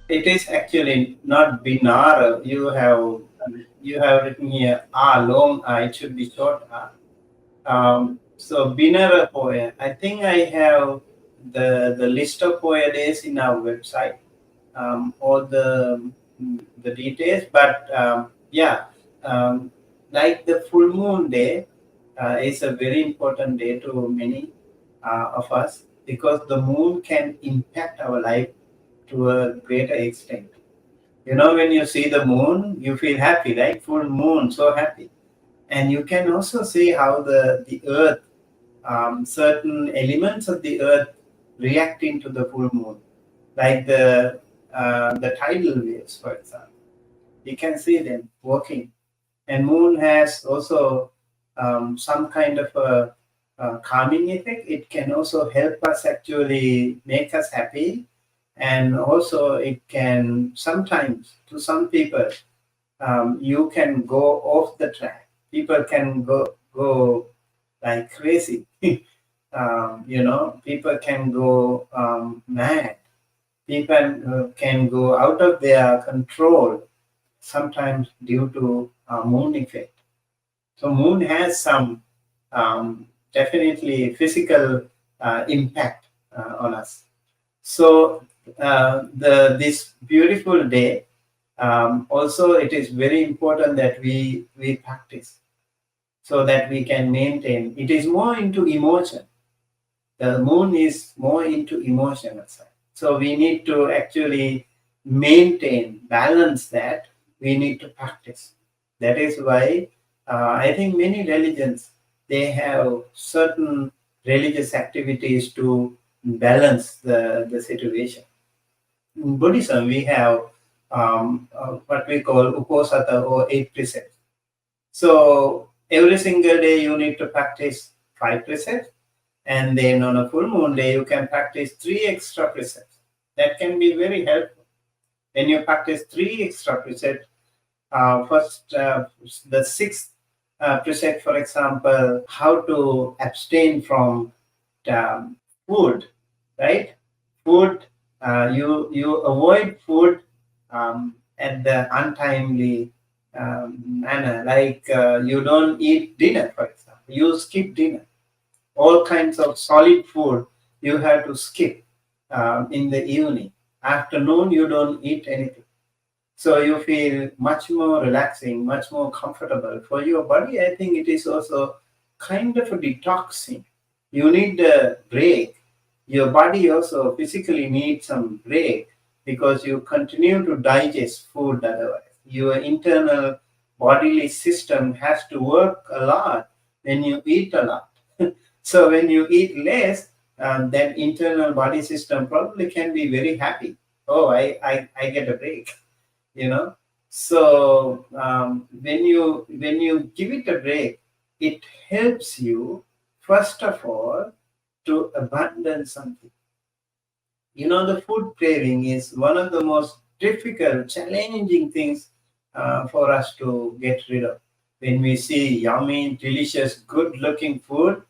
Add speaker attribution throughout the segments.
Speaker 1: It is actually not binar. You have written here ah long ah. It should be short ah. So binar poem. I think I have the list of poems in our website. All the details, but yeah, um, like the full moon day is a very important day to many of us because the moon can impact our life to a greater extent. You know, when you see the moon, you feel happy, right? Full moon, so happy. And you can also see how the earth, certain elements of the earth reacting to the full moon, like the tidal waves, for example. You can see them working. And moon has also some kind of a calming effect. It can also help us actually make us happy, and also it can sometimes, to some people, you can go off the track. People can go like crazy. People can go mad. People can go out of their control sometimes due to moon effect. So moon has some definitely physical impact on us. So this beautiful day, also it is very important that we practice so that we can maintain. It is more into emotion. The moon is more into emotion side. So we need to actually maintain, balance that. We need to practice. That is why I think many religions, they have certain religious activities to balance the situation. In Buddhism, we have what we call Uposatha or Eight Precepts. So every single day you need to practice Five Precepts, and then on a full moon day you can practice three extra precepts. That can be very helpful. When you practice three extra precepts, first the sixth precept, for example, how to abstain from um, food, right? Food, you avoid food at the untimely manner, like you don't eat dinner, for example. You skip dinner. All kinds of solid food you have to skip in the evening. Afternoon, you don't eat anything. So you feel much more relaxing, much more comfortable. For your body, I think it is also kind of a detoxing. You need a break. Your body also physically needs some break because you continue to digest food otherwise. Your internal bodily system has to work a lot when you eat a lot. So when you eat less, that internal body system probably can be very happy. Oh, I get a break, you know. So when you give it a break, it helps you first of all to abandon something. You know, the food craving is one of the most difficult, challenging things for us to get rid of. When we see yummy, delicious, good-looking food,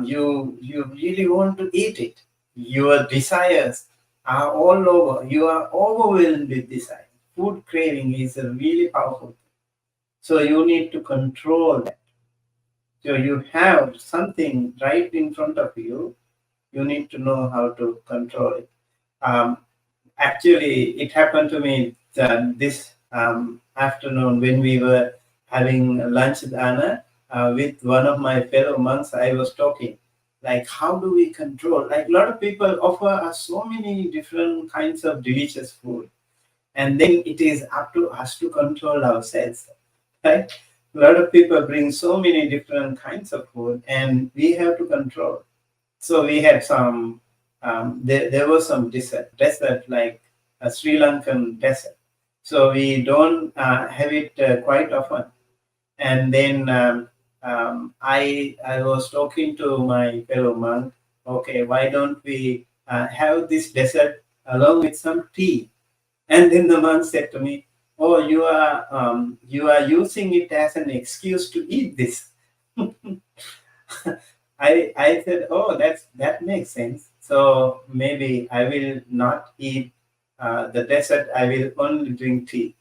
Speaker 1: you really want to eat it. Your desires are all over. You are overwhelmed with desire. Food craving is a really powerful thing. So you need to control that. So you have something right in front of you. You need to know how to control it. Um, Actually, it happened to me this afternoon when we were having lunch with Anna, with one of my fellow monks. I was talking, like, how do we control? Like, a lot of people offer us so many different kinds of delicious food, and then it is up to us to control ourselves, right? A lot of people bring so many different kinds of food, and we have to control. So we had some, there was some dessert like a Sri Lankan dessert. So we don't have it quite often. And then I was talking to my fellow monk, okay, why don't we have this dessert along with some tea? And then the monk said to me, oh, you are using it as an excuse to eat this. I said, oh, that makes sense. So maybe I will not eat the desert, I will only drink tea.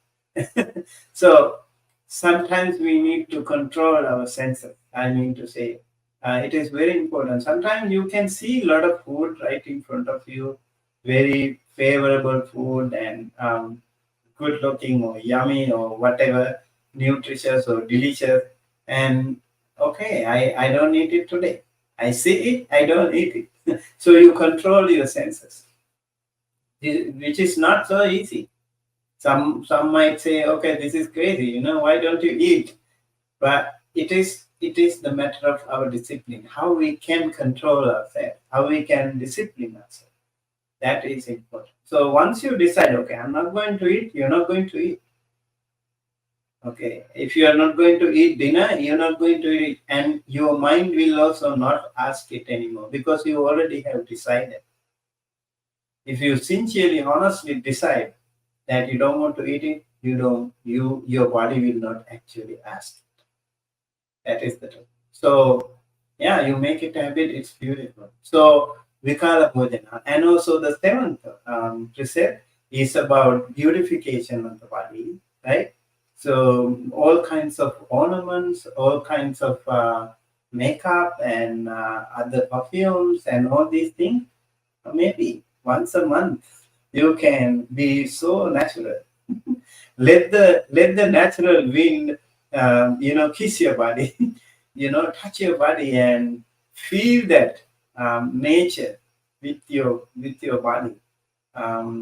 Speaker 1: So sometimes we need to control our senses. I mean to say, it is very important. Sometimes you can see a lot of food right in front of you, very favorable food and good looking or yummy or whatever, nutritious or delicious. And okay, I don't eat it today. I see it, I don't eat it. So you control your senses, which is not so easy. Some might say, okay, this is crazy, why don't you eat? But it is the matter of our discipline, how we can control ourselves, how we can discipline ourselves. That is important. So once you decide, okay, I'm not going to eat, you're not going to eat. Okay, if you are not going to eat dinner, you're not going to eat, and your mind will also not ask it anymore because you already have decided. If you sincerely, honestly decide that you don't want to eat it, your body will not actually ask it. That is the truth. So yeah, you make it a habit, it's beautiful. So Vikala Bhojana. And also the seventh precept is about beautification of the body, right? So all kinds of ornaments, all kinds of makeup and other perfumes and all these things, maybe once a month you can be so natural. Let the natural wind kiss your body, touch your body and feel that nature with your body.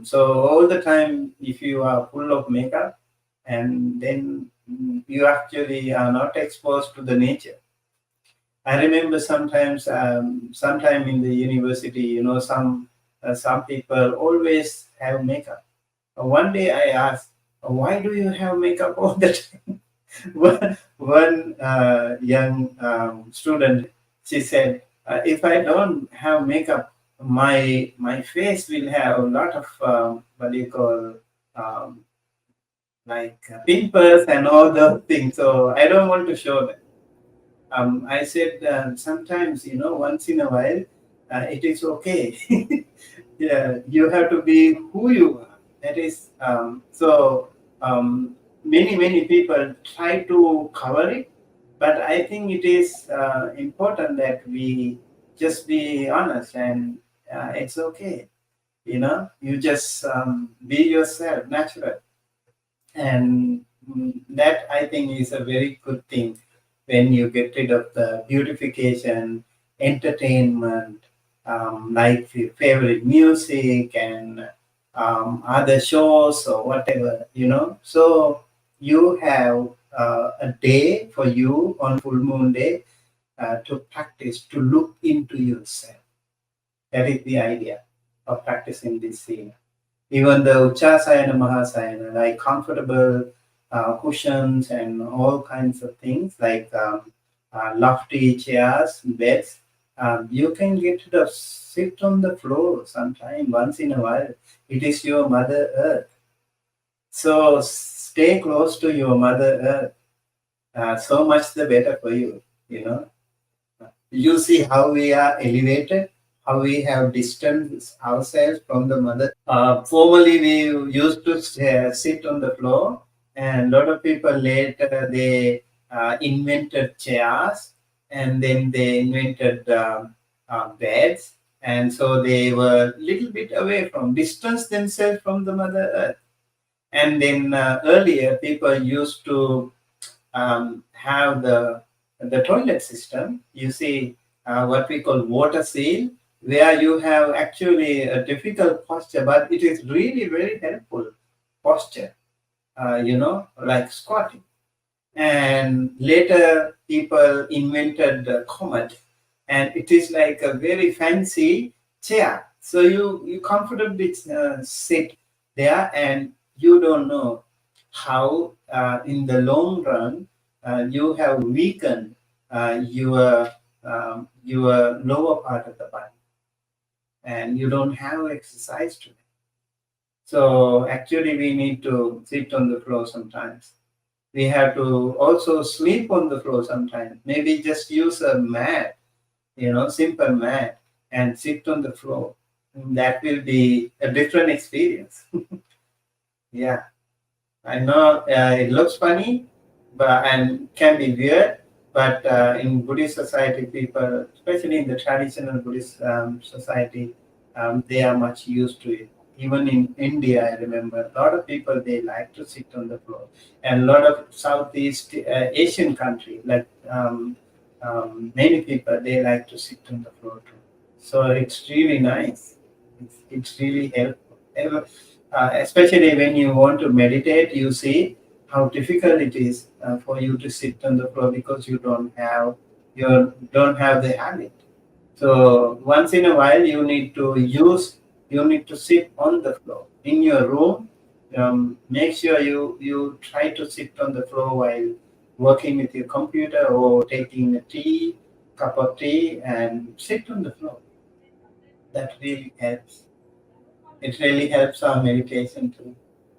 Speaker 1: So all the time, if you are full of makeup, and then you actually are not exposed to the nature. I remember sometime in the university, some people always have makeup. One day I asked, why do you have makeup all the time? One young student, she said, if I don't have makeup, my face will have a lot of what do you call like pimples and all those things. So I don't want to show them. I said sometimes, once in a while, it is okay. Yeah, you have to be who you are. That is many people try to cover it, but I think it is important that we just be honest and it's okay. You just be yourself, natural, and that I think is a very good thing when you get rid of the beautification, entertainment, like favorite music and other shows or whatever. So you have a day for you on full moon day to practice, to look into yourself. That is the idea of practicing this scene. Even the Uchasayana Mahasayana, like comfortable cushions and all kinds of things, like lofty chairs, beds, you can get to sit on the floor sometime, once in a while. It is your Mother Earth. So stay close to your Mother Earth. So much the better for you. You see how we are elevated, how we have distanced ourselves from the Mother. Formerly, we used to sit on the floor, and a lot of people later they invented chairs, and then they invented beds, and so they were a little bit away from, distance themselves from the Mother Earth. And then earlier, people used to have the toilet system. You see what we call water seal, where you have actually a difficult posture, but it is really very helpful posture, like squatting. And later people invented the commode, and it is like a very fancy chair. So you comfortably sit there, and you don't know how in the long run you have weakened your lower part of the body, and you don't have exercise to it. So actually we need to sit on the floor sometimes. We have to also sleep on the floor sometimes. Maybe just use a mat, simple mat, and sit on the floor. that will be a different experience. Yeah, I know it looks funny, but and can be weird, but in Buddhist society, people, especially in the traditional Buddhist society, they are much used to it. Even in India, I remember a lot of people they like to sit on the floor, and a lot of Southeast Asian country, like many people, they like to sit on the floor too. So it's really nice. It's really helpful. Especially when you want to meditate, you see how difficult it is for you to sit on the floor because you don't have the habit. So once in a while, you need to sit on the floor in your room. Make sure you try to sit on the floor while working with your computer or taking a cup of tea, and sit on the floor. That really helps. It really helps our meditation too.